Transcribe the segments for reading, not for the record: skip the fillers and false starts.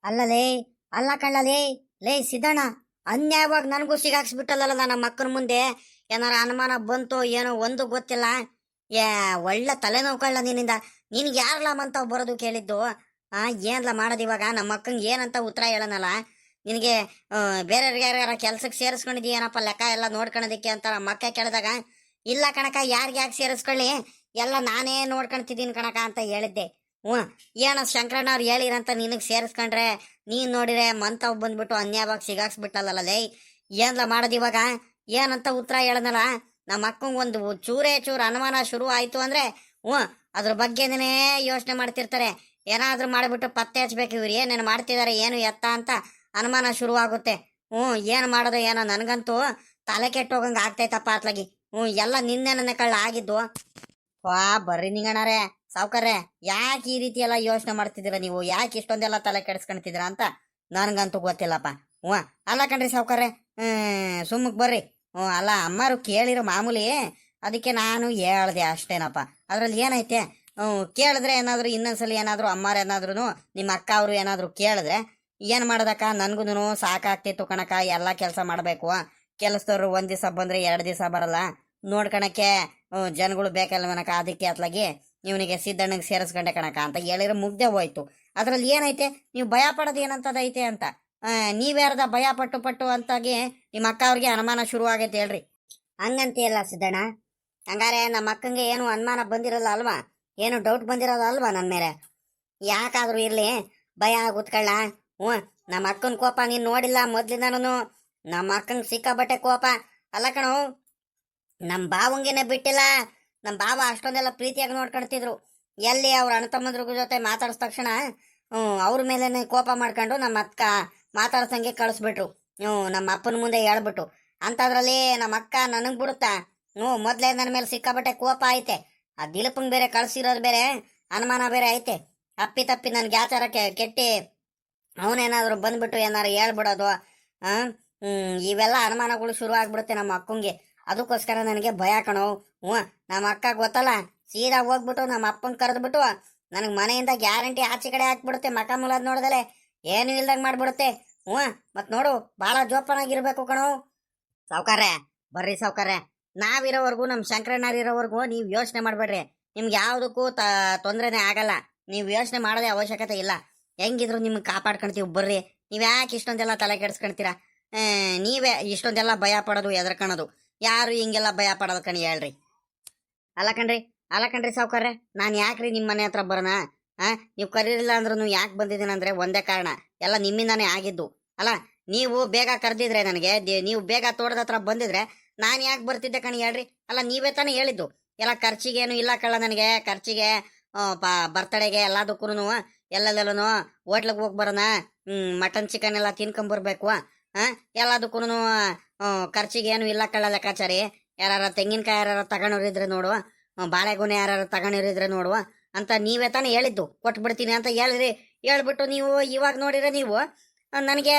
ಅಲ್ಲಲೇ ಅಲ್ಲ ಕಳ್ಳಲೇ ಲೇ ಸಿದ್ದಣ್ಣ, ಅನ್ಯಾಯವಾಗಿ ನನಗೂ ಸಿಗಾಕ್ಸ್ಬಿಟ್ಟಲ್ಲ ನಮ್ಮ ಅಕ್ಕನ ಮುಂದೆ. ಏನಾರ ಅನುಮಾನ ಬಂತು ಏನೋ ಒಂದು ಗೊತ್ತಿಲ್ಲ. ಏ ಒಳ್ಳೆ ತಲೆನೋವು ಕಳ್ಳ ನಿನ್ನಿಂದ. ನಿನ್ಗೆ ಯಾರಲ್ಲ ಮಂತಾವ್ ಬರೋದು ಕೇಳಿದ್ದು? ಏನ್ಲ ಮಾಡೋದು ಇವಾಗ? ನಮ್ಮ ಅಕ್ಕಂಗೆ ಏನಂತ ಉತ್ತರ ಹೇಳನಲ್ಲ ನಿನಗೆ? ಬೇರೆಯವ್ರಿಗೆ ಯಾರ್ಯಾರ ಕೆಲ್ಸಕ್ಕೆ ಸೇರಿಸ್ಕೊಂಡಿದ್ದೀನಪ್ಪ ಲೆಕ್ಕ ಎಲ್ಲ ನೋಡ್ಕೊಳೋದಕ್ಕೆ ಅಂತ ನಮ್ಮ ಅಕ್ಕ ಕೇಳಿದಾಗ, ಇಲ್ಲ ಕಣಕ, ಯಾರಿಗೆ ಯಾಕೆ ಸೇರಿಸ್ಕೊಳ್ಳಿ, ಎಲ್ಲ ನಾನೇ ನೋಡ್ಕೊಳ್ತಿದ್ದೀನಿ ಕಣಕ ಅಂತ ಹೇಳಿದ್ದೆ. ಹ್ಞೂ, ಏನೋ ಶಂಕರಣ್ಣವ್ರು ಹೇಳಿರಂತ ನಿನಗೆ ಸೇರಿಸ್ಕೊಂಡ್ರೆ ನೀನು ನೋಡಿರೆ ಮಂತವ್ ಬಂದ್ಬಿಟ್ಟು ಅನ್ಯಾಯವಾಗಿ ಸಿಗಾಕ್ಸ್ಬಿಟ್ಟಲ್ಲ ಲೇ. ಏನ್ಲ ಮಾಡೋದು ಇವಾಗ? ಏನಂತ ಉತ್ತರ ಹೇಳನಲ್ಲ ನಮ್ಮ ಅಕ್ಕಂಗೆ ಒಂದು ಚೂರೇ ಚೂರು ಅನುಮಾನ ಶುರು ಆಯಿತು ಅಂದರೆ ಹ್ಞೂ, ಅದ್ರ ಬಗ್ಗೆನೇ ಯೋಚನೆ ಮಾಡ್ತಿರ್ತಾರೆ. ಏನಾದರೂ ಮಾಡಿಬಿಟ್ಟು ಪತ್ತೆ ಹಚ್ಬೇಕು, ಇವ್ರು ಏನೇನು ಮಾಡ್ತಿದ್ದಾರೆ ಏನು ಎತ್ತ ಅಂತ ಅನುಮಾನ ಶುರುವಾಗುತ್ತೆ. ಹ್ಞೂ, ಏನು ಮಾಡೋದು ಏನೋ, ನನಗಂತೂ ತಲೆ ಕೆಟ್ಟೋಗಂಗೆ ಆಗ್ತೈತಪ್ಪ ಅತ್ಲಾಗಿ. ಹ್ಞೂ, ಎಲ್ಲ ನಿನ್ನೆ ನನ್ನ ಕಳ್ಳ ಆಗಿದ್ದು. ವಾ ಬರ್ರಿ ನಿಂಗಣ್ಣರೇ, ಸಾವ್ಕಾರ್ರೆ, ಯಾಕೆ ಈ ರೀತಿ ಎಲ್ಲ ಯೋಚನೆ ಮಾಡ್ತಿದ್ದೀರಾ ನೀವು? ಯಾಕೆ ಇಷ್ಟೊಂದೆಲ್ಲ ತಲೆ ಕೆಡಿಸ್ಕೊಂತಿದ್ದೀರಾ ಅಂತ ನನಗಂತೂ ಗೊತ್ತಿಲ್ಲಪ್ಪ. ಹ್ಞೂ, ಅಲ್ಲ ಕಣ್ರಿ ಸಾವ್ಕಾರ್ರೆ, ಸುಮ್ಮಕ್ಕೆ ಬರ್ರಿ. ಹ್ಞೂ, ಅಲ್ಲ ಅಮ್ಮರು ಕೇಳಿರೋ ಮಾಮೂಲಿ, ಅದಕ್ಕೆ ನಾನು ಹೇಳ್ದೆ ಅಷ್ಟೇನಪ್ಪ. ಅದ್ರಲ್ಲಿ ಏನೈತೆ? ಕೇಳಿದ್ರೆ ಏನಾದರೂ ಇನ್ನೊಂದ್ಸಲಿ ಏನಾದರೂ ಅಮ್ಮಾರು ಏನಾದ್ರೂ ನಿಮ್ಮ ಅಕ್ಕ ಅವರು ಏನಾದರೂ ಕೇಳಿದ್ರೆ ಏನು ಮಾಡೋದಕ್ಕ? ನನಗೂ ಸಾಕಾಗ್ತಿತ್ತು ಕಣಕ, ಎಲ್ಲ ಕೆಲಸ ಮಾಡಬೇಕು. ಕೆಲಸದವ್ರು ಒಂದು ದಿವಸ ಬಂದರೆ 2 ದಿವಸ ಬರಲ್ಲ, ನೋಡ್ಕೊಳಕ್ಕೆ ಜನಗಳು ಬೇಕಲ್ವನಕ. ಅದಕ್ಕೆ ಅತ್ಲಾಗಿ ಇವನಿಗೆ ಸಿದ್ದಣ್ಣಗೆ ಸೇರಿಸ್ಕೊಂಡೆ ಕಣಕ ಅಂತ ಹೇಳಿದ್ರೆ ಮುಗ್ದೆ ಹೋಯ್ತು. ಅದ್ರಲ್ಲಿ ಏನೈತೆ? ನೀವು ಭಯ ಪಡೋದು ಏನಂತದೈತೆ ಅಂತ ನೀವ್ಯಾರದ ಭಯ ಪಟ್ಟು ಪಟ್ಟು ಅಂತಾಗಿ ನಿಮ್ಮ ಅಕ್ಕ ಅವ್ರಿಗೆ ಅನುಮಾನ ಶುರು ಆಗೈತೆ ಹೇಳ್ರಿ. ಹಂಗಂತೀಯಲ್ಲ ಸಿದ್ದಣ್ಣ? ಹಂಗಾರೆ ನಮ್ಮ ಅಕ್ಕಂಗೆ ಏನು ಅನುಮಾನ ಬಂದಿರಲ್ಲ ಅಲ್ವಾ? ಏನು ಡೌಟ್ ಬಂದಿರೋದು ಅಲ್ವಾ ನನ್ನ ಮೇಲೆ? ಯಾಕಾದ್ರೂ ಇರಲಿ, ಭಯ ಆಗುತ್ಕಳ್ಳ. ಹ್ಞೂ, ನಮ್ಮ ಅಕ್ಕನ ಕೋಪ ನೀನು ನೋಡಿಲ್ಲ ಮೊದ್ಲಿಂದನೂ. ನಮ್ಮ ಅಕ್ಕಂಗೆ ಸಿಕ್ಕಾಬಟ್ಟೆ ಕೋಪ. ಅಲ್ಲ ಕಣೋ, ನಮ್ಮ ಬಾವಂಗೆನೆ ಬಿಟ್ಟಿಲ್ಲ. ನಮ್ಮ ಬಾವ ಅಷ್ಟೊಂದೆಲ್ಲ ಪ್ರೀತಿಯಾಗಿ ನೋಡ್ಕೊಳ್ತಿದ್ರು. ಎಲ್ಲಿ ಅವ್ರ ಅಣ್ಣ ತಮ್ಮಂದ್ರ ಜೊತೆ ಮಾತಾಡಿದ ತಕ್ಷಣ ಅವ್ರ ಮೇಲೇನೆ ಕೋಪ ಮಾಡ್ಕೊಂಡು ನಮ್ಮ ಅಕ್ಕ ಮಾತಾಡ್ಸಂಗೆ ಕಳಿಸ್ಬಿಟ್ರು. ನಮ್ಮ ಅಪ್ಪನ ಮುಂದೆ ಹೇಳ್ಬಿಟ್ಟು. ಅಂಥದ್ರಲ್ಲಿ ನಮ್ಮ ಅಕ್ಕ ನನಗೆ ಬಿಡುತ್ತಾ? ಮೊದಲೇ ನನ್ನ ಮೇಲೆ ಸಿಕ್ಕಾಬಟ್ಟೆ ಕೋಪ ಐತೆ. ಆ ದಿಲಪಂಗೆ ಬೇರೆ ಕಳಿಸಿರೋದು ಬೇರೆ ಅನುಮಾನ ಬೇರೆ ಐತೆ. ಅಪ್ಪಿ ತಪ್ಪಿ ನನಗೆ ಆಚಾರಕ್ಕೆ ಕೆಟ್ಟಿ ಅವನೇನಾದರೂ ಬಂದ್ಬಿಟ್ಟು ಏನಾರು ಹೇಳ್ಬಿಡೋದು, ಇವೆಲ್ಲ ಅನುಮಾನಗಳು ಶುರು ಆಗ್ಬಿಡುತ್ತೆ ನಮ್ಮ ಅಕ್ಕಂಗೆ. ಅದಕ್ಕೋಸ್ಕರ ನನಗೆ ಭಯ ಕಣೋ. ಹ್ಞೂ, ನಮ್ಮ ಅಕ್ಕ ಗೊತ್ತಲ್ಲ, ಸೀದಾ ಹೋಗ್ಬಿಟ್ಟು ನಮ್ಮ ಅಪ್ಪಂಗೆ ಕರೆದ್ಬಿಟ್ಟು ನನಗೆ ಮನೆಯಿಂದ ಗ್ಯಾರಂಟಿ ಆಚೆ ಕಡೆ ಹಾಕ್ಬಿಡುತ್ತೆ. ಮಕ ಮೂಲದ್ ನೋಡ್ದಲೆ ಏನು ಇಲ್ದಂಗೆ ಮಾಡ್ಬಿಡುತ್ತೆ. ಹ್ಞೂ, ಮತ್ತು ನೋಡು, ಭಾಳ ಜೋಪಾನಾಗಿರ್ಬೇಕು ಕಣೋ. ಸಾವ್ಕಾರ್ರೆ ಬರ್ರಿ ಸಾವ್ಕಾರ್ರೆ, ನಾವಿರೋವರೆಗೂ ನಮ್ಮ ಶಂಕರಣ್ಣರಿರೋವರೆಗೂ ನೀವು ಯೋಚನೆ ಮಾಡಬೇಡ್ರಿ. ನಿಮ್ಗೆ ಯಾವುದಕ್ಕೂ ತೊಂದರೆನೇ ಆಗಲ್ಲ. ನೀವು ಯೋಚನೆ ಮಾಡೋದೇ ಅವಶ್ಯಕತೆ ಇಲ್ಲ. ಹೆಂಗಿದ್ರು ನಿಮ್ಗೆ ಕಾಪಾಡ್ಕೊಳ್ತೀವಿ ಬರ್ರಿ. ನೀವು ಯಾಕೆ ಇಷ್ಟೊಂದೆಲ್ಲ ತಲೆ ಕೆಡಿಸ್ಕೊಳ್ತೀರಾ? ನೀವೇ ಇಷ್ಟೊಂದೆಲ್ಲ ಭಯ ಪಡೋದು ಎದ್ರಕಣೋದು. ಯಾರು ಹಿಂಗೆಲ್ಲ ಭಯ ಪಡೋದು ಕಣಿ ಹೇಳ್ರಿ. ಅಲ್ಲ ಕಣ್ರಿ ಸಾವ್ಕಾರ್ರೆ, ನಾನು ಯಾಕ್ರಿ ನಿಮ್ಮ ಮನೆ ಹತ್ರ ಬರೋಣ? ನೀವು ಕರೀಲಿಲ್ಲ ಅಂದ್ರೂ ಯಾಕೆ ಬಂದಿದ್ದೀನಿ ಅಂದರೆ ಒಂದೇ ಕಾರಣ, ಎಲ್ಲ ನಿಮ್ಮಿಂದಾನೇ ಆಗಿದ್ದು. ಅಲ್ಲ, ನೀವು ಬೇಗ ಕರೆದಿದ್ರೆ ನನಗೆ, ನೀವು ಬೇಗ ತೋಟದ ಹತ್ರ ಬಂದಿದ್ರೆ ನಾನು ಯಾಕೆ ಬರ್ತಿದ್ದೆ ಕಣಿ ಹೇಳ್ರಿ? ಅಲ್ಲ, ನೀವೇ ತಾನೇ ಹೇಳಿದ್ದು ಎಲ್ಲ ಖರ್ಚಿಗೇನು ಇಲ್ಲ ಕಳ್ಳ ನನಗೆ. ಖರ್ಚಿಗೆ ಬರ್ತಡೆಗೆ ಎಲ್ಲದಕ್ಕೂ ಎಲ್ಲೆಲ್ಲೂ ಹೋಟ್ಲಿಗೆ ಹೋಗಿ ಬರೋಣ, ಮಟನ್ ಚಿಕನ್ ಎಲ್ಲ ತಿನ್ಕೊಂಬರ್ಬೇಕು. ಎಲ್ಲದಕ್ಕೂ ಖರ್ಚಿಗೇನು ಇಲ್ಲ ಕಳ್ಳ ಲೆಕ್ಕಾಚಾರಿ. ಯಾರು ತೆಂಗಿನಕಾಯಿ ಯಾರು ತಗೊಂಡಿದ್ರೆ ನೋಡುವ, ಬಾಳೆಗೊನೆ ಯಾರು ತಗೊಂಡಿರಿದ್ರೆ ನೋಡುವ ಅಂತ ನೀವೇ ತಾನೇ ಹೇಳಿದ್ದು. ಕೊಟ್ಬಿಡ್ತೀನಿ ಅಂತ ಹೇಳ್ಬಿಟ್ಟು ನೀವು ಇವಾಗ ನೋಡಿದ್ರೆ ನೀವು ನನಗೆ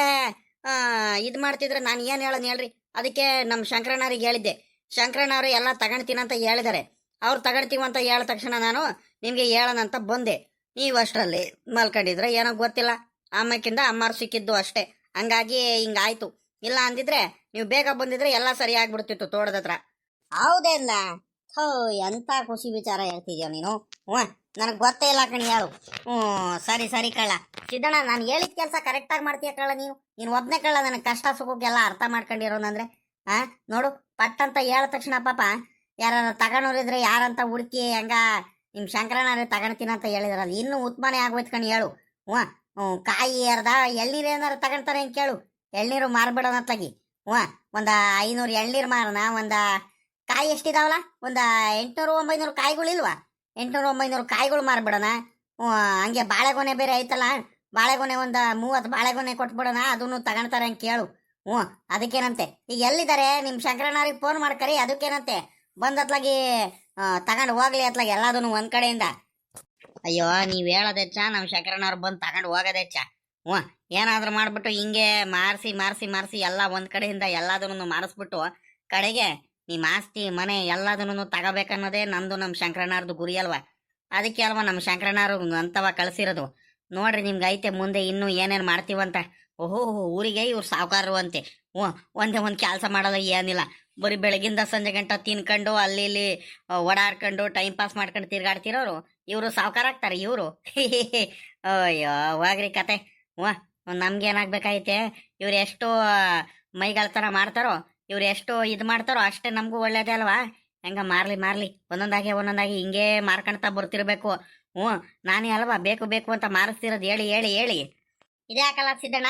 ಇದು ಮಾಡ್ತಿದ್ರೆ ನಾನು ಏನು ಹೇಳೋಣ ಹೇಳ್ರಿ? ಅದಕ್ಕೆ ನಮ್ಮ ಶಂಕರಣ್ಣವ್ರಿಗೆ ಹೇಳಿದ್ದೆ. ಶಂಕರಣ್ಣವ್ರು ಎಲ್ಲ ತಗೊಳ್ತೀನಿ ಅಂತ ಹೇಳಿದ್ದಾರೆ. ಅವ್ರು ತಗೊಳ್ತೀವಿ ಅಂತ ಹೇಳಿದ ತಕ್ಷಣ ನಾನು ನಿಮಗೆ ಹೇಳೋಣ ಅಂತ ಬಂದೆ. ನೀವು ಅಷ್ಟರಲ್ಲಿ ಮಲ್ಕೊಂಡಿದ್ರೆ ಏನೋ ಗೊತ್ತಿಲ್ಲ, ಆಮೇಕಿಂದ ಅಮ್ಮಾರು ಸಿಕ್ಕಿದ್ದು ಅಷ್ಟೇ. ಹಂಗಾಗಿ ಹಿಂಗಾಯ್ತು. ಇಲ್ಲ ಅಂದಿದ್ರೆ ನೀವು ಬೇಗ ಬಂದಿದ್ರೆ ಎಲ್ಲ ಸರಿ ಆಗ್ಬಿಡ್ತಿತ್ತು ತೋಟದ ಹತ್ರ. ಹೌದೇಲ್ಲ? ಹೋ, ಎಂಥ ಖುಷಿ ವಿಚಾರ ಹೇಳ್ತಿದ್ಯೋ ನೀನು. ನನಗೆ ಗೊತ್ತೇ ಇಲ್ಲ ಕಣಿ ಹೇಳು. ಸರಿ ಕಳ್ಳ. ಸಿದ್ದಣ್ಣ, ನಾನು ಹೇಳಿದ ಕೆಲಸ ಕರೆಕ್ಟಾಗಿ ಮಾಡ್ತೀಯ ಕಳ್ಳ. ನೀನು ಒಬ್ಬನೇ ಕಳ್ಳ. ನನಗೆ ಕಷ್ಟ ಸುಖಕ್ಕೆಲ್ಲ ಅರ್ಥ ಮಾಡ್ಕೊಂಡಿರೋನಂದ್ರೆ ನೋಡು, ಪಟ್ ಅಂತ ಹೇಳಿದ ತಕ್ಷಣ ಪಾಪ ಯಾರು ತಗೊಂಡೋರಿದ್ರೆ ಯಾರಂತ ಹುಡುಕಿ ಹಂಗ ನಿಮ್ಮ ಶಂಕರಣ್ಣರೇ ತಗೊಳ್ತೀನಿ ಅಂತ ಹೇಳಿದ್ರಲ್ಲ, ಇನ್ನೂ ಉತ್ಮಾನೆ ಆಗೋಯ್ತು ಕಣಿ ಹೇಳು. ಕಾಯಿ ಅರ್ಧ ಎಳ್ನೀರು ಏನಾರು ತಗೊಳ್ತಾರೆ ಅಂತ ಕೇಳು. ಎಳ್ನೀರು ಮಾರ್ಬಿಡೋಣ ಅತ್ಲಾಗಿ. ಒಂದು 500 ಎಳ್ನೀರು ಮಾರೋಣ. ಒಂದು ಕಾಯಿ ಎಷ್ಟಿದಾವಲ್ಲ, ಒಂದು 800-900 ಕಾಯಿಗಳಿಲ್ವಾ? 800-900 ಕಾಯಿಗಳು ಮಾರ್ಬಿಡೋಣ. ಹಂಗೆ ಬಾಳೆಗೊನೆ ಬೇರೆ ಐತಲ್ಲ, ಬಾಳೆಗೊನೆ ಒಂದು 30 ಬಾಳೆಗೊನೆ ಕೊಟ್ಬಿಡೋಣ, ಅದನ್ನು ತಗೊಳ್ತಾರೆ ಅಂತ ಕೇಳು. ಅದಕ್ಕೇನಂತೆ. ಈಗ ಎಲ್ಲಿದ್ದಾರೆ ನಿಮ್ಮ ಶಂಕರಣ್ಣವ್ರಿಗೆ ಫೋನ್ ಮಾಡ್ಕರಿ, ಅದಕ್ಕೇನಂತೆ ಬಂದತ್ಲಾಗಿ ತಗೊಂಡು ಹೋಗ್ಲಿ ಅತ್ಲಾಗಿ ಎಲ್ಲದನ್ನು ಒಂದು ಕಡೆಯಿಂದ. ಅಯ್ಯೋ, ನೀವು ಹೇಳೋದೆಚ್ಚ, ನಮ್ಮ ಶಂಕರಣ್ಣವ್ರು ಬಂದು ತಗೊಂಡು ಹೋಗೋದೆಚ್ಚ. ಏನಾದರೂ ಮಾಡಿಬಿಟ್ಟು ಹಿಂಗೆ ಮಾರಿಸಿ ಎಲ್ಲ ಒಂದು ಕಡೆಯಿಂದ ಎಲ್ಲದನ್ನು ಮಾರಿಸ್ಬಿಟ್ಟು ಕಡೆಗೆ ನಿಮ್ಮ ಆಸ್ತಿ ಮನೆ ಎಲ್ಲದನ್ನು ತಗೋಬೇಕನ್ನೋದೇ ನಂದು ನಮ್ಮ ಶಂಕರಣ್ಣವ್ರದ್ದು ಗುರಿ ಅಲ್ವಾ? ಅದಕ್ಕೆ ಅಲ್ವಾ ನಮ್ಮ ಶಂಕರಣ್ಣವ್ರು ಅಂತವ ಕಳಿಸಿರೋದು. ನೋಡ್ರಿ ನಿಮ್ಗೆ ಐತೆ ಮುಂದೆ ಇನ್ನೂ ಏನೇನು ಮಾಡ್ತೀವಂತ. ಓಹೋ ಊರಿಗೆ ಇವ್ರು ಸಾವುಕಾರರು ಅಂತೆ. ಹ್ಞೂ ಒಂದೇ ಒಂದು ಕೆಲಸ ಮಾಡಲ್ಲ ಏನಿಲ್ಲ, ಬರೀ ಬೆಳಗಿಂದ ಸಂಜೆ ಗಂಟ ತಿನ್ಕೊಂಡು ಅಲ್ಲಿ ಇಲ್ಲಿ ಓಡಾಡ್ಕೊಂಡು ಟೈಮ್ ಪಾಸ್ ಮಾಡ್ಕೊಂಡು ತಿರ್ಗಾಡ್ತಿರೋರು ಇವರು ಸಾವುಕಾರ ಆಗ್ತಾರೆ ಇವರು. ಅಯ್ಯೋ ಹೋಗ್ರಿ ಕತೆ. ಹ್ಞೂ ನಮ್ಗೇನಾಗ್ಬೇಕಾಯ್ತೆ, ಇವ್ರು ಎಷ್ಟು ಮೈಗಳ ಥರ ಮಾಡ್ತಾರೋ, ಇವ್ರು ಎಷ್ಟು ಇದು ಮಾಡ್ತಾರೋ ಅಷ್ಟೇ ನಮಗೂ ಒಳ್ಳೇದೇ ಅಲ್ವಾ. ಹೆಂಗ ಮಾರ್ಲಿ ಒಂದೊಂದಾಗಿ ಹಿಂಗೆ ಮಾರ್ಕೊಳ್ತಾ ಬರ್ತಿರ್ಬೇಕು. ಹ್ಞೂ ನಾನೇ ಅಲ್ವಾ ಬೇಕು ಬೇಕು ಅಂತ ಮಾರಿಸ್ತಿರೋದು, ಹೇಳಿ ಹೇಳಿ ಹೇಳಿ. ಇದೇ ಯಾಕಲ್ಲ ಸಿದ್ದಣ್ಣ,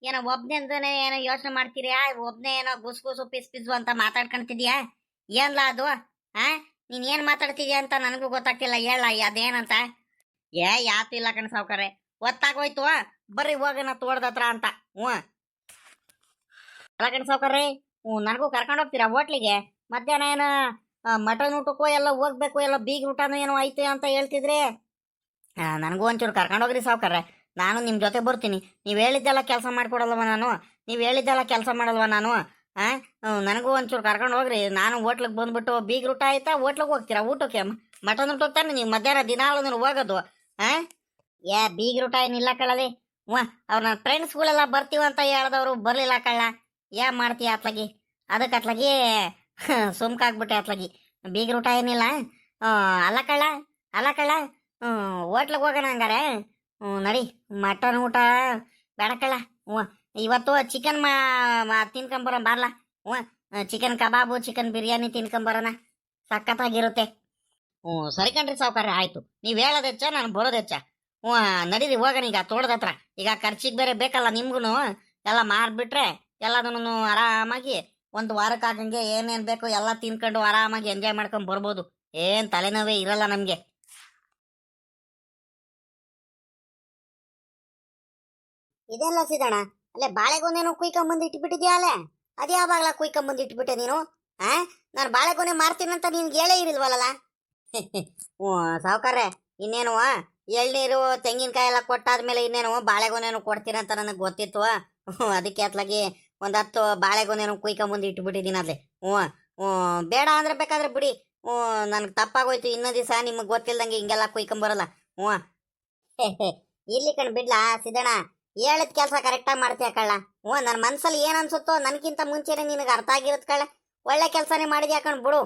ಏನೋ ಒಬ್ನೇ ಅಂತಾನೆ ಏನೋ ಯೋಚನೆ ಮಾಡ್ತೀರಿಯಾ? ಒಬ್ನೇ ಏನೋ ಗುಸು ಪಿಸ್ ಪಿಸು ಅಂತ ಮಾತಾಡ್ಕೊಂತಿದ್ಯಾ? ಏನ್ಲಾ ಅದು? ಆ ನೀನ್ ಏನ್ ಮಾತಾಡ್ತಿದ್ಯಾ ಅಂತ ನನಗೂ ಗೊತ್ತಾಗ್ತಿಲ್ಲ, ಹೇಳ ಅದೇನಂತ. ಯಾತು ಇಲ್ಲ ಕಣ್ ಸಾವ್ಕಾರೆ, ಒತ್ತಾಗೋಯ್ತು ಬರ್ರಿ ಹೋಗೋಣ ತೋಟದತ್ರ ಅಂತ. ಹ್ಞೂ ಅಲ್ಲ ಕಣ್ ಸಾವ್ಕಾರ್ರಿ, ನನಗೂ ಕರ್ಕೊಂಡು ಹೋಗ್ತೀರಾ ಹೋಟ್ಲಿಗೆ? ಮಧ್ಯಾಹ್ನ ಏನೋ ಮಟನ್ ಊಟಕ್ಕೂ ಎಲ್ಲ ಹೋಗ್ಬೇಕು, ಎಲ್ಲ ಬೀಗ್ ಊಟನೂ ಏನೋ ಐತೆ ಅಂತ ಹೇಳ್ತಿದ್ರೆ. ನನಗೂ ಒಂಚೂರು ಕರ್ಕೊಂಡೋಗ್ರಿ ಸಾವ್ಕಾರ್ರೆ, ನಾನು ನಿಮ್ಮ ಜೊತೆ ಬರ್ತೀನಿ. ನೀವು ಹೇಳಿದ್ದೆಲ್ಲ ಕೆಲಸ ಮಾಡಿಕೊಡಲ್ವ ನಾನು? ನೀವು ಹೇಳಿದ್ದೆಲ್ಲ ಕೆಲಸ ಮಾಡಲ್ವ ನಾನು? ನನಗೂ ಒಂಚೂರು ಕರ್ಕೊಂಡು ಹೋಗ್ರಿ. ನಾನು ಹೋಟ್ಲಿಗೆ ಬಂದ್ಬಿಟ್ಟು ಬೀಗ್ ಊಟ ಆಯ್ತಾ, ಹೋಟ್ಲಿಗೆ ಹೋಗ್ತೀರಾ ಊಟಕ್ಕೆ? ಮಟನ್ ಊಟ ಹೋಗ್ತಾನೆ ನೀವು ಮಧ್ಯಾಹ್ನ ದಿನಾಳು ಹೋಗೋದು? ಬೀಗ್ ಊಟ ಏನಿಲ್ಲ ಕಳ್ಳಲಿ. ಅವ್ರು ನನ್ನ ಫ್ರೆಂಡ್ಸ್ಗಳೆಲ್ಲ ಬರ್ತೀವಂತ ಹೇಳ್ದವ್ರು ಬರಲಿಲ್ಲ ಕಳ್ಳ. ಮಾಡ್ತೀಯ ಅತ್ಲಾಗಿ? ಅದಕ್ಕೆ ಅತ್ಲಾಗಿ ಸುಮ್ಕಾಗ್ಬಿಟ್ಟೆ ಅತ್ಲಾಗಿ. ಬೀಗ್ ಊಟ ಏನಿಲ್ಲ. ಅಲ್ಲ ಕಳ್ಳ ಹೋಟ್ಲಿಗೆ ಹೋಗೋಣ ಹಂಗಾರೆ. ನಡಿ, ಮಟನ್ ಊಟ ಬೇಡ ಕಳ್ಳ. ಇವತ್ತು ಚಿಕನ್ ತಿನ್ಕೊಂಬರೋಣ ಬಾರ್ಲ. ಚಿಕನ್ ಕಬಾಬು, ಚಿಕನ್ ಬಿರಿಯಾನಿ ತಿನ್ಕೊಂಬರೋಣ, ಸಖತ್ತಾಗಿರುತ್ತೆ. ಸರಿ ಕಣ್ರಿ ಸಾವ್ಕಾರ, ಆಯ್ತು. ನೀವು ಹೇಳೋದು ಹೆಚ್ಚ, ನಾನು ಬರೋದು ಹೆಚ್ಚ. ನಡೀರಿ ಹೋಗೋಣ ಈಗ ತೋಟದ ಹತ್ರ. ಈಗ ಖರ್ಚಿಗೆ ಬೇರೆ ಬೇಕಲ್ಲ ನಿಮ್ಗೂ, ಎಲ್ಲ ಮಾರ್ಬಿಟ್ರೆ ಎಲ್ಲದನ್ನು ಆರಾಮಾಗಿ ಒಂದು ವಾರಕ್ಕೆ ಆಗಂಗೆ ಏನೇನು ಬೇಕು ಎಲ್ಲ ತಿನ್ಕೊಂಡು ಆರಾಮಾಗಿ ಎಂಜಾಯ್ ಮಾಡ್ಕೊಂಡು ಬರ್ಬೋದು. ಏನು ತಲೆನೋವೇ ಇರಲ್ಲ ನಮಗೆ. ಇದೆಲ್ಲ ಸಿದಣ ಅಲ್ಲೇ ಬಾಳೆಗೊನೆನೂ ಕುಯ್ಕೊಂಬಂದು ಇಟ್ಬಿಟ್ಟಿದ್ಯಾ ಅಲ್ಲೇ? ಅದೇ ಯಾವಾಗಲ ಕುಯ್ಕೊಂಬಂದು ಇಟ್ಬಿಟ್ಟೆ ನೀನು? ನಾನು ಬಾಳೆಗೊನೆ ಮಾರ್ತೀನಂತ ನಿನ್ಗೆ ಹೇಳೇ ಇರಿಲ್ವಲ್ಲ. ಹ್ಞೂ ಸಾವ್ಕಾರ್ರೆ, ಇನ್ನೇನು ಎಳ್ನೀರು ತೆಂಗಿನಕಾಯಿ ಎಲ್ಲ ಕೊಟ್ಟಾದ್ಮೇಲೆ ಇನ್ನೇನು ಬಾಳೆಗೊನೆನೂ ಕೊಡ್ತೀರಂತ ನನಗೆ ಗೊತ್ತಿತ್ತು. ಅದಕ್ಕೆ ಅತ್ಲಾಗಿ ಒಂದು 10 ಬಾಳೆಗೊನೆನೂ ಕುಯ್ಕೊಂಬಂದು ಇಟ್ಬಿಟ್ಟಿದ್ದೀನಿ ಅಲ್ಲೇ. ಬೇಡ ಅಂದ್ರೆ ಬೇಕಾದ್ರೆ ಬಿಡಿ. ನನಗೆ ತಪ್ಪಾಗೋಯ್ತು, ಇನ್ನೂ ದಿವಸ ನಿಮಗೆ ಗೊತ್ತಿಲ್ದಂಗೆ ಹಿಂಗೆಲ್ಲ ಕುಯ್ಕೊಂಬರಲ್ಲ. ಇರ್ಲಿ ಕಣ್ ಬಿಡ್ಲಾ ಸಿದ್ದಣ್ಣ, ಹೇಳಿದ ಕೆಲಸ ಕರೆಕ್ಟಾಗಿ ಮಾಡ್ತೀಯ ಕಳ್ಳ. ನನ್ನ ಮನ್ಸಲ್ಲಿ ಏನು ಅನ್ಸುತ್ತೋ ನನಗಿಂತ ಮುಂಚೆನೆ ನಿನಗೆ ಅರ್ಥ ಆಗಿರುತ್ತೆ ಕಳ್ಳ. ಒಳ್ಳೆ ಕೆಲಸನೇ ಮಾಡಿದ್ಯಾ ಕಣ್ ಬಿಡು.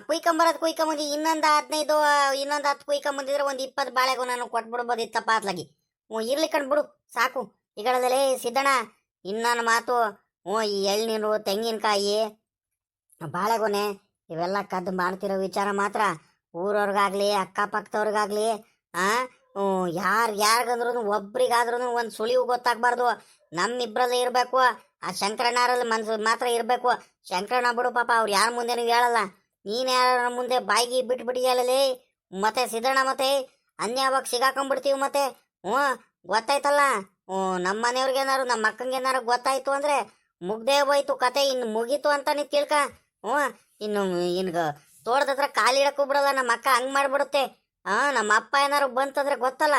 ಕುಯ್ಕೊಂಬಂದು ಇನ್ನೊಂದು 15, ಇನ್ನೊಂದು 10 ಕುಯ್ಕೊಂಬಂದಿದ್ರೆ ಒಂದು 20 ಬಾಳೆಗೊನೆನೂ ಕೊಟ್ಬಿಡ್ಬೋದಿತ್ತಪ್ಪ ಅತ್ಲಾಗಿ. ಇರ್ಲಿ ಕಣ್ ಬಿಡು ಸಾಕು. ಈಗಳಲ್ಲೇ ಸಿದ್ದಣ್ಣ, ಇನ್ನೊಂದು ಮಾತು. ಈ ಎಳ್ನೀರು ತೆಂಗಿನಕಾಯಿ ಬಾಳೆಗೊನೆ ಇವೆಲ್ಲ ಕದ್ದು ಮಾಡ್ತಿರೋ ವಿಚಾರ ಮಾತ್ರ ಊರವ್ರಿಗಾಗ್ಲಿ ಅಕ್ಕಪಕ್ಕದವ್ರಿಗಾಗ್ಲಿ ಯಾರಿಗಂದ್ರೂ ಒಬ್ರಿಗಾದ್ರೂ ಒಂದು ಸುಳಿವು ಗೊತ್ತಾಗ್ಬಾರ್ದು. ನಮ್ಮಿಬ್ರಲ್ಲಿ ಇರಬೇಕು. ಆ ಶಂಕರಣ್ಣರಲ್ಲಿ ಮನ್ಸು ಮಾತ್ರ ಇರಬೇಕು. ಶಂಕರಣ್ಣ ಬಿಡು ಪಾಪ, ಅವ್ರು ಯಾರ ಮುಂದೆನೂ ಹೇಳಲ್ಲ. ನೀನು ಯಾರ ಮುಂದೆ ಬಾಯಿಗೆ ಬಿಟ್ಬಿಟ್ಟಿಯಲ್ಲೇ ಮತ್ತೆ ಸಿದ್ದಣ್ಣ, ಮತ್ತೆ ಅನ್ಯಾವಾಗ ಸಿಗಾಕೊಂಡ್ಬಿಡ್ತೀವಿ ಮತ್ತೆ. ಗೊತ್ತಾಯ್ತಲ್ಲ. ನಮ್ಮ ಮನೆಯವ್ರಿಗೇನಾರು ನಮ್ಮ ಅಕ್ಕಂಗೇನಾರು ಗೊತ್ತಾಯ್ತು ಅಂದರೆ ಮುಗ್ದೇ ಹೋಯ್ತು ಕತೆ, ಇನ್ನು ಮುಗೀತು ಅಂತಾನೆ ತಿಳ್ಕ. ಇನ್ನು ತೋಟದ ಹತ್ರ ಕಾಲಿಡಕ್ಕೂ ಬಿಡಲ್ಲ ನಮ್ಮ ಅಕ್ಕ, ಹಂಗೆ ಮಾಡಿಬಿಡುತ್ತೆ. ನಮ್ಮ ಅಪ್ಪ ಏನಾರು ಬಂತಂದ್ರೆ ಗೊತ್ತಲ್ಲ.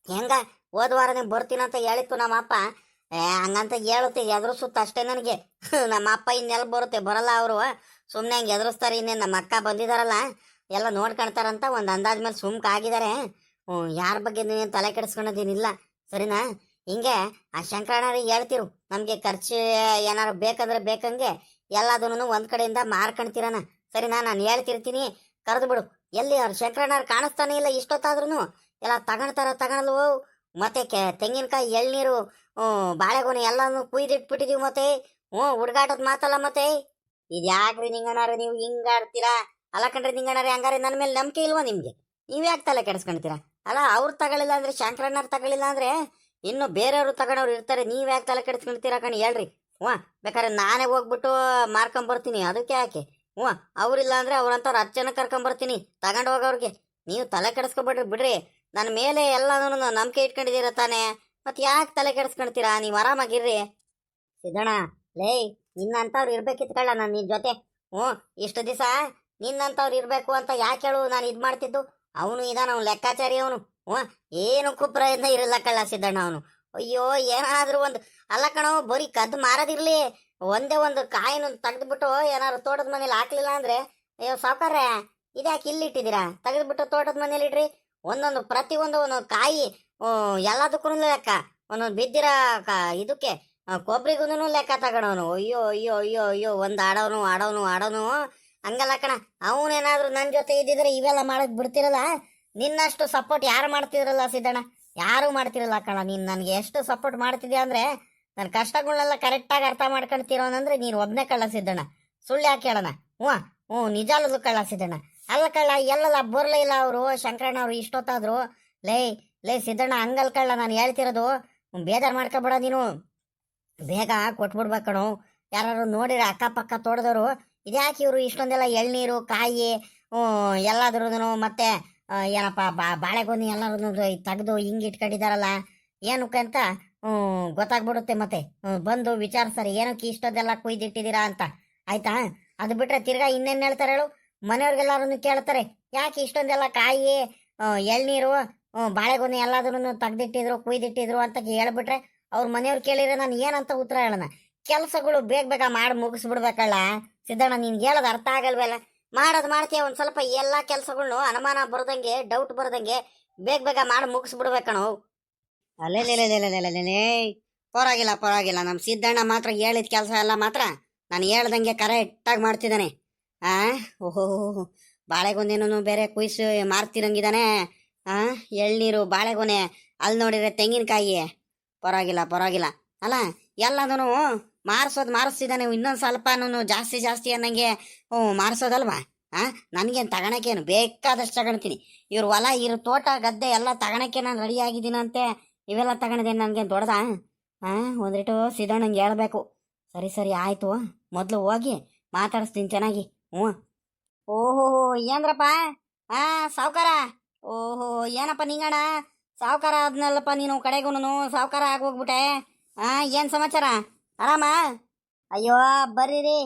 ಹೆಂಗ ಹೋದ ವಾರನೇ ಬರ್ತೀನಂತ ಹೇಳಿತ್ತು ನಮ್ಮ ಅಪ್ಪ. ಹಂಗಂತ ಹೇಳುತ್ತೆ, ಎದುರಿಸುತ್ತೆ ಅಷ್ಟೇ ನನಗೆ. ನಮ್ಮ ಅಪ್ಪ ಇನ್ನೆಲ್ಲ ಬರುತ್ತೆ, ಬರಲ್ಲ ಅವರು. ಸುಮ್ಮನೆ ಹಂಗೆ ಎದುರಿಸ್ತಾರೆ. ಇನ್ನೇನು ನಮ್ಮ ಅಕ್ಕ ಬಂದಿದ್ದಾರಲ್ಲ, ಎಲ್ಲ ನೋಡ್ಕೊಳ್ತಾರಂತ ಒಂದು ಅಂದಾಜ್ ಮೇಲೆ ಸುಮ್ಕಾಗಿದ್ದಾರೆ. ಯಾರ ಬಗ್ಗೆ ನೀನು ತಲೆ ಕೆಡಿಸ್ಕೊಳೋದೇನಿಲ್ಲ, ಸರಿನಾ? ಹಿಂಗೆ ಆ ಶಂಕರಣ್ಣರಿಗೆ ಹೇಳ್ತಿರು, ನಮಗೆ ಖರ್ಚು ಏನಾರು ಬೇಕಂದ್ರೆ ಬೇಕಂಗೆ ಎಲ್ಲದನ್ನು ಒಂದು ಕಡೆಯಿಂದ ಮಾರ್ಕೊಳ್ತೀರಣ, ಸರಿನಾ? ನಾನು ಹೇಳ್ತಿರ್ತೀನಿ, ಕರೆದು ಬಿಡು. ಎಲ್ಲಿ ಅವ್ರು ಶಂಕರಣ್ಣವ್ರು ಕಾಣಿಸ್ತಾನೆ ಇಲ್ಲ ಇಷ್ಟೊತ್ತಾದ್ರೂ. ಎಲ್ಲ ತಗೊಳ್ಳು. ಮತ್ತೆ ತೆಂಗಿನಕಾಯಿ, ಎಳ್ನೀರು, ಬಾಳೆಗೊನೆ ಎಲ್ಲನೂ ಕುಯ್ದಿಟ್ಬಿಟ್ಟಿದೀವಿ ಮತ್ತೆ. ಹುಡುಗಾಟದ ಮಾತಲ್ಲ ಮತ್ತೆ. ಇದು ಯಾಕ್ರಿ ನಿಂಗಣ್ಣಾರ ನೀವು ಹಿಂಗಾಡ್ತೀರಾ? ಅಲ್ಲ ಕಣ್ರಿ ನಿಂಗಣ್ಣಾರೆ, ಹಂಗಾರೆ ನನ್ನ ಮೇಲೆ ನಂಬಿಕೆ ಇಲ್ವಾ ನಿಮಗೆ? ನೀವು ಯಾಕೆ ತಲೆ ಕೆಡಿಸ್ಕೊಳ್ತೀರಾ? ಅಲ್ಲ, ಅವ್ರು ತಗೊಳ್ಳಿಲ್ಲ ಅಂದ್ರೆ, ಶಂಕರಣ್ಣವ್ರು ತಗೊಳ್ಳಿಲ್ಲ ಅಂದ್ರೆ ಇನ್ನು ಬೇರೆಯವರು ತಗೊಂಡವ್ರು ಇರ್ತಾರೆ. ನೀವು ಯಾಕೆ ತಲೆ ಕೆಡಿಸ್ಕೊಳ್ತೀರಾ ಕಣಿ ಹೇಳ್ರಿ? ಬೇಕಾದ್ರೆ ನಾನೇ ಹೋಗ್ಬಿಟ್ಟು ಮಾರ್ಕೊಂಬರ್ತೀನಿ, ಅದಕ್ಕೆ ಯಾಕೆ? ಅವ್ರಿಲ್ಲ ಅಂದ್ರೆ ಅವ್ರಂತವ್ರು 10 ಜನ ಕರ್ಕೊಂಬರ್ತೀನಿ ತಗೊಂಡು ಹೋಗೋರಿಗೆ. ನೀವು ತಲೆ ಕೆಡಿಸ್ಕೊಬಿಡ್ರಿ ಬಿಡ್ರಿ. ನನ್ನ ಮೇಲೆ ಎಲ್ಲನೂ ನಂಬಿಕೆ ಇಟ್ಕೊಂಡಿದ್ದೀರ ತಾನೇ, ಮತ್ತೆ ಯಾಕೆ ತಲೆ ಕೆಡಿಸ್ಕೊಳ್ತೀರಾ? ನೀವು ಆರಾಮಾಗಿರ್ರಿ. ಸಿದ್ದಣ್ಣ ಲೇ, ನಿನ್ನಂಥವ್ರು ಇರ್ಬೇಕಿತ್ತು ಕಳ್ಳ ನಾನು ನಿನ್ನ ಜೊತೆ. ಇಷ್ಟು ದಿವಸ ನಿನ್ನಂಥವ್ರು ಇರಬೇಕು ಅಂತ ಯಾಕೆ ಹೇಳು ನಾನು ಇದು ಮಾಡ್ತಿದ್ದು. ಅವನು ಇದಾನ, ಅವ್ನು ಲೆಕ್ಕಾಚಾರಿ ಅವನು. ಏನಕ್ಕೂ ಪ್ರಯತ್ನ ಇರಲ್ಲ ಕಳ್ಳ ಸಿದ್ದಣ್ಣ ಅವನು. ಅಯ್ಯೋ, ಏನಾದರೂ ಒಂದು ಅಲ್ಲ ಕಣೋ, ಬರೀ ಕದ್ದು ಮಾರೋದಿರ್ಲಿ, ಒಂದೇ ಒಂದು ಕಾಯಿನ ತೆಗೆದ್ಬಿಟ್ಟು ಏನಾದ್ರು ತೋಟದ ಮನೇಲಿ ಹಾಕ್ಲಿಲ್ಲ ಅಂದ್ರೆ, ಅಯ್ಯೋ ಸಾವ್ಕಾರ್ರೆ, ಇದ್ಯಾಕೆ ಇಲ್ಲಿ ಇಟ್ಟಿದ್ದೀರಾ? ತೆಗೆದ್ಬಿಟ್ಟು ತೋಟದ ಮನೇಲಿ ಇಡ್ರಿ. ಒಂದೊಂದು ಪ್ರತಿಯೊಂದು ಒಂದೊಂದು ಕಾಯಿ ಎಲ್ಲದಕ್ಕೂ ಲೆಕ್ಕ, ಒಂದೊಂದು ಬಿದ್ದಿರೋ ಇದಕ್ಕೆ ಕೊಬ್ಬರಿಗೂ ಲೆಕ್ಕ ತಗೊಳೋನು. ಅಯ್ಯೋ ಅಯ್ಯೋ ಅಯ್ಯೋ ಅಯ್ಯೋ, ಒಂದು ಆಡೋನು ಹಂಗಲ್ಲ ಕಣ. ಅವನೇನಾದ್ರೂ ನನ್ನ ಜೊತೆ ಇದ್ದಿದ್ರೆ ಇವೆಲ್ಲ ಮಾಡಕ್ ಬಿಡ್ತಿರಲ್ಲ. ನಿನ್ನಷ್ಟು ಸಪೋರ್ಟ್ ಯಾರು ಮಾಡ್ತಿರಲ್ಲ ಸಿದ್ದಣ್ಣ, ಯಾರು ಮಾಡ್ತಿರಲ್ಲ ಕಣ. ನೀನು ನನಗೆ ಎಷ್ಟು ಸಪೋರ್ಟ್ ಮಾಡ್ತಿದ್ಯಾ ಅಂದ್ರೆ ನನ್ನ ಕಷ್ಟಗಳನ್ನೆಲ್ಲ ಕರೆಕ್ಟಾಗಿ ಅರ್ಥ ಮಾಡ್ಕೊಳ್ತಿರೋನಂದ್ರೆ ನೀನು ಒಬ್ಬನೇ ಕಳ್ಳ ಸಿದ್ದಣ್ಣ. ಸುಳ್ಳು ಯಾಕೆ ಹೇಳೋಣ? ಹ್ಞೂ ನಿಜಾಲದು ಕಳ್ಳ ಸಿದ್ದಣ್ಣ. ಅಲ್ಲ ಕಳ್ಳ, ಎಲ್ಲಲ್ಲ ಬರಲೇ ಇಲ್ಲ ಅವರು ಶಂಕರಣ್ಣ ಅವರು ಇಷ್ಟೊತ್ತಾದ್ರು. ಲೇ ಲೇ ಸಿದ್ದಣ್ಣ, ಹಂಗಲ್ ಕಳ್ಳ ನಾನು ಹೇಳ್ತಿರೋದು. ಬೇಜಾರು ಮಾಡ್ಕೊಬೇಡ ನೀನು, ಬೇಗ ಕೊಟ್ಬಿಡ್ಬೇಕು ಕಣೋ. ಯಾರು ನೋಡಿರ ಅಕ್ಕಪಕ್ಕ ತೋಟದವರು, ಇದ್ಯಾಕೆ ಇವರು ಇಷ್ಟೊಂದೆಲ್ಲ ಎಳ್ನೀರು ಕಾಯಿ ಎಲ್ಲಾದ್ರೂ ಮತ್ತೆ ಏನಪ್ಪ ಬಾಳೆಗೊನೆ ಎಲ್ಲರೂ ತೆಗೆದು ಹಿಂಗೆ ಇಟ್ಕೊಂಡಿದ್ದಾರಲ್ಲ, ಏನಕ್ಕೆ ಅಂತ ಗೊತ್ತಾಗ್ಬಿಡುತ್ತೆ. ಮತ್ತೆ ಬಂದು ವಿಚಾರಿಸ್ತಾರೆ ಏನಕ್ಕೆ ಇಷ್ಟೊಂದೆಲ್ಲ ಕುಯ್ದಿಟ್ಟಿದ್ದೀರಾ ಅಂತ. ಆಯ್ತಾ? ಅದು ಬಿಟ್ರೆ ತಿರ್ಗಾ ಇನ್ನೇನು ಹೇಳ್ತಾರೆ ಹೇಳು? ಮನೆಯವ್ರಿಗೆಲ್ಲರೂ ಕೇಳ್ತಾರೆ ಯಾಕೆ ಇಷ್ಟೊಂದೆಲ್ಲ ಕಾಯಿ ಎಳ್ನೀರು ಬಾಳೆಗೊನೆ ಎಲ್ಲಾದ್ರೂ ತೆಗ್ದಿಟ್ಟಿದ್ರು ಕುಯ್ದಿಟ್ಟಿದ್ರು ಅಂತ ಹೇಳ್ಬಿಟ್ರೆ ಅವ್ರ ಮನೆಯವ್ರು ಕೇಳಿದ್ರೆ ನಾನು ಏನಂತ ಉತ್ತರ ಹೇಳೋಣ? ಕೆಲಸಗಳು ಬೇಗ ಬೇಗ ಮಾಡಿ ಮುಗಿಸ್ಬಿಡ್ಬೇಕಲ್ಲ ಸಿದ್ದಣ್ಣ. ನಿನ್ಗೆ ಹೇಳೋದು ಅರ್ಥ ಆಗಲ್ವಲ್ಲ? ಮಾಡೋದು ಮಾಡ್ತೀಯ, ಒಂದು ಸ್ವಲ್ಪ ಎಲ್ಲ ಕೆಲಸಗಳ್ನು ಅನುಮಾನ ಬರ್ದಂಗೆ ಡೌಟ್ ಬರ್ದಂಗೆ ಬೇಗ ಬೇಗ ಮಾಡಿ ಮುಗಿಸ್ಬಿಡ್ಬೇಕಣೋ. ಅಲ್ಲೇ ಪರವಾಗಿಲ್ಲ. ನಮ್ಮ ಸಿದ್ದಣ್ಣ ಮಾತ್ರ ಹೇಳಿದ ಕೆಲಸ ಎಲ್ಲ ಮಾತ್ರ ನಾನು ಹೇಳ್ದಂಗೆ ಕರೆಕ್ಟಾಗಿ ಮಾಡ್ತಿದ್ದಾನೆ. ಓಹೋ, ಬಾಳೆಗೊನೆನೂ ಬೇರೆ ಕುಯ್ಸಿ ಮಾರ್ತಿರಂಗಿದ್ದಾನೆ. ಎಳ್ನೀರು ಬಾಳೆಗೊನೆ, ಅಲ್ಲಿ ನೋಡಿದ್ರೆ ತೆಂಗಿನಕಾಯಿ. ಪರವಾಗಿಲ್ಲ ಅಲ್ಲ, ಎಲ್ಲದೂ ಮಾರಿಸ್ತಿದ್ದಾನೆ. ಇನ್ನೊಂದು ಸ್ವಲ್ಪನೂ ಜಾಸ್ತಿ ಅನ್ನಂಗೆ ಮಾರಿಸೋದಲ್ವಾ? ನನಗೇನು ತಗೊಳಕೇನು ಬೇಕಾದಷ್ಟು ತಗೊಳ್ತೀನಿ. ಇವ್ರ ಹೊಲ ಇವ್ರ ತೋಟ ಗದ್ದೆ ಎಲ್ಲ ತಗೊಳಕ್ಕೆ ನಾನು ರೆಡಿ ಆಗಿದ್ದೀನಂತೆ. ಇವೆಲ್ಲ ತಗೊಂಡಿದ್ದೇನೆ, ನನಗೇನು ದೊಡ್ಡದ? ಒಂದಿಟ್ಟು ಸಿದ್ದಣ್ಣಂಗೆ ಹೇಳ್ಬೇಕು. ಸರಿ ಆಯಿತು, ಮೊದಲು ಹೋಗಿ ಮಾತಾಡಿಸ್ತೀನಿ ಚೆನ್ನಾಗಿ. ಓಹೋ ಏನ್ರಪ್ಪ ಸಾವ್ಕಾರ? ಓಹೋ ಏನಪ್ಪ ನಿಂಗಣ್ಣ ಸಾವ್ಕಾರ ಆದ್ನಲ್ಲಪ್ಪ ನೀನು, ಕಡೆಗೂನು ಸಾವ್ಕಾರ ಆಗೋಗ್ಬಿಟ್ಟೆ. ಏನು ಸಮಾಚಾರ? ಆರಾಮ? ಅಯ್ಯೋ ಬರ್ರಿ.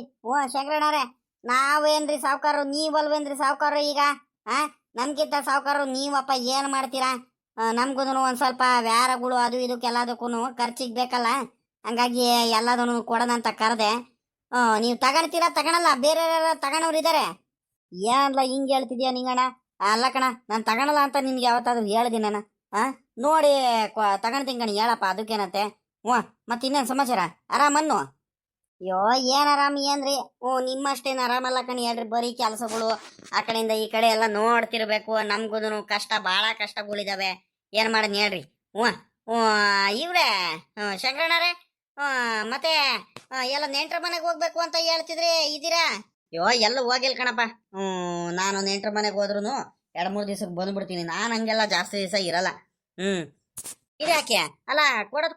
ಶಂಕರಣ್ಣರೇ, ನಾವೇನ್ರಿ ಸಾವ್ಕಾರರು, ನೀವಲ್ವೇನ್ರಿ ಸಾವ್ಕಾರರು ಈಗ? ನಮ್ಗಿಂತ ಸಾವ್ಕಾರರು ನೀವಪ್ಪ. ಏನು ಮಾಡ್ತೀರಾ? ನಮ್ಗೂ ಒಂದು ಸ್ವಲ್ಪ ವ್ಯಾರಗಳು ಅದು ಇದಕ್ಕೆಲ್ಲದಕ್ಕೂ ಖರ್ಚಿಗೆ ಬೇಕಲ್ಲ, ಹಂಗಾಗಿ ಎಲ್ಲದೂ ಕೊಡೋಣ ಅಂತ ಕರೆದೆ. ನೀವು ತಗೊಳ್ತೀರಾ ತಗೊಳಲ್ಲ? ಬೇರೆ ತಗೊಳೋರು ಇದ್ದಾರೆ. ಏನಲ್ಲ ಹಿಂಗೆ ಹೇಳ್ತಿದ್ಯಾ ನಿಂಗಣ್ಣ? ಅಲ್ಲ ಕಣ, ನಾನು ತಗೊಳಲ್ಲ ಅಂತ ನಿನ್ಗೆ ಯಾವತ್ತಾದ್ರೂ ಹೇಳ್ದಿನ? ನೋಡಿ ತಗೊಳ್ತೀನಿ ಕಣಿ, ಹೇಳಪ್ಪ, ಅದಕ್ಕೇನತ್ತೆ. ಮತ್ತೆ ಇನ್ನೇನು ಸಮಾಚಾರ? ಆರಾಮನ್ನು? ಅಯ್ಯೋ ಏನು ಆರಾಮ ಏನ್ರಿ? ನಿಮ್ಮಷ್ಟೇನು ಆರಾಮಲ್ಲ ಕಣಿ, ಹೇಳ್ರಿ. ಬರೀ ಕೆಲಸಗಳು ಆ ಕಡೆಯಿಂದ ಈ ಕಡೆ ಎಲ್ಲ ನೋಡ್ತಿರ್ಬೇಕು. ನಮ್ಗೂ ಕಷ್ಟ, ಭಾಳ ಕಷ್ಟಗಳಿದಾವೆ. ಏನು ಮಾಡೋಣ ಹೇಳ್ರಿ. ಇವ್ರೆ ಶಂಕರಣ್ಣರೇ, ಮತ್ತೆ ಎಲ್ಲ ನೆಂಟ್ರ ಮನೆಗೆ ಹೋಗ್ಬೇಕು ಅಂತ ಹೇಳ್ತಿದ್ರಿ, ಇದ್ದೀರಾ? ಅಯ್ಯೋ ಎಲ್ಲ ಹೋಗಿಲ್ಲ ಕಣಪ್ಪ. ನಾನು ನೆಂಟ್ರ ಮನೆಗೆ ಹೋದ್ರೂ 2-3 ದಿವ್ಸಕ್ಕೆ ಬಂದ್ಬಿಡ್ತೀನಿ. ನಾನು ಹಂಗೆಲ್ಲ ಜಾಸ್ತಿ ದಿವಸ ಇರಲ್ಲ. ಇದ್ಯಾಕೆ? ಅಲ್ಲ,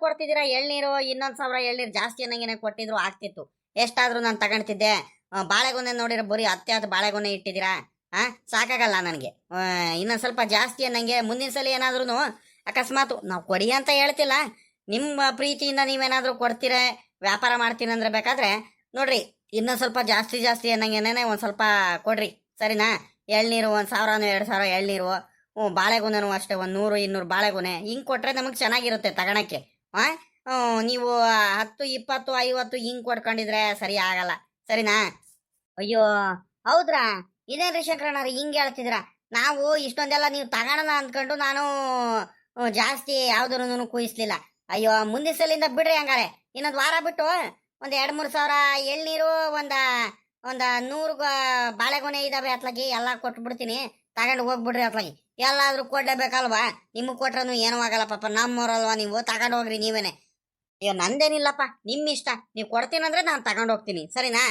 ಕೊಡ್ತಿದ್ದೀರಾ ಎಳ್ನೀರು, 1,000 ಎಳ್ನೀರು ಜಾಸ್ತಿ ಅನ್ನಂಗೆ ಕೊಟ್ಟಿದ್ರು ಆಗ್ತಿತ್ತು. ಎಷ್ಟಾದ್ರೂ ನಾನು ತಗೊಳ್ತಿದ್ದೆ. ಬಾಳೆಗೊನೆ ನೋಡಿರೋ ಬರೀ ಅತ್ಯಾದ ಬಾಳೆಗೊನೆ ಇಟ್ಟಿದ್ದೀರಾ. ಸಾಕಾಗಲ್ಲ ನನಗೆ. ಇನ್ನೊಂದು ಸ್ವಲ್ಪ ಜಾಸ್ತಿ ಅನ್ನಂಗೆ ಮುಂದಿನ ಸಲ ಏನಾದ್ರೂ ಅಕಸ್ಮಾತ್ ನಾವು ಕೊಡಿ ಅಂತ ಹೇಳ್ತಿಲ್ಲ, ನಿಮ್ಮ ಪ್ರೀತಿಯಿಂದ ನೀವೇನಾದರೂ ಕೊಡ್ತೀರ, ವ್ಯಾಪಾರ ಮಾಡ್ತೀನಿ ಅಂದ್ರೆ ಬೇಕಾದ್ರೆ ನೋಡ್ರಿ, ಇನ್ನೊಂದು ಸ್ವಲ್ಪ ಜಾಸ್ತಿ ಅನ್ನಂಗೆನೇ ಒಂದು ಸ್ವಲ್ಪ ಕೊಡ್ರಿ, ಸರಿನಾ? ಎಳ್ನೀರು 1,000 2,000 ಎಳ್ನೀರು, ಬಾಳೆಗೊನೆನೂ ಅಷ್ಟೇ 100-200 ಬಾಳೆಗೊನೆ ಹಿಂಗೆ ಕೊಟ್ಟರೆ ನಮಗೆ ಚೆನ್ನಾಗಿರುತ್ತೆ ತಗೊಳಕ್ಕೆ. ನೀವು 10, 20, 50 ಹಿಂಗೆ ಕೊಡ್ಕೊಂಡಿದ್ರೆ ಸರಿ ಆಗಲ್ಲ, ಸರಿನಾ? ಅಯ್ಯೋ ಹೌದ್ರಾ? ಇದೇನ್ರಿ ಶಂಕರಣ್ಣವ್ರೆ ಹಿಂಗೆ ಹೇಳ್ತಿದ್ರ? ನಾವು ಇಷ್ಟೊಂದೆಲ್ಲ ನೀವು ತಗೋಣ ಅಂದ್ಕೊಂಡು ನಾನು ಜಾಸ್ತಿ ಯಾವ್ದು ಕುಯಿಸ್ಲಿಲ್ಲ. ಅಯ್ಯೋ ಮುಂದಿನ ಸಲಿಂದ ಬಿಡ್ರಿ ಹಂಗಾರೆ. ಇನ್ನೊಂದು ವಾರ ಬಿಟ್ಟು ಒಂದು 2-3 ಸಾವಿರ ಎಳ್ನೀರು, ಒಂದು 100 ಬಾಳೆಗೊನೆ ಇದಾವೆ ಅತ್ಲಾಗಿ ಎಲ್ಲ ಕೊಟ್ಬಿಡ್ತೀನಿ, ತಗೊಂಡು ಹೋಗ್ಬಿಡ್ರಿ ಅತ್ಲಾಗಿ. ಎಲ್ಲಾದ್ರೂ ಕೊಡ್ಲೇಬೇಕಲ್ವಾ? ನಿಮಗೆ ಕೊಟ್ರೂ ಏನೂ ಆಗಲ್ಲ ಪಾಪ, ನಮ್ಮವ್ರಲ್ವಾ ನೀವು, ತಗೊಂಡು ಹೋಗ್ರಿ ನೀವೇನೆ. ಅಯ್ಯೋ ನಂದೇನಿಲ್ಲಪ್ಪ, ನಿಮ್ಮ ಇಷ್ಟ. ನೀವು ಕೊಡ್ತೀನಂದ್ರೆ ನಾನು ತಗೊಂಡು ಹೋಗ್ತೀನಿ, ಸರಿನಾ?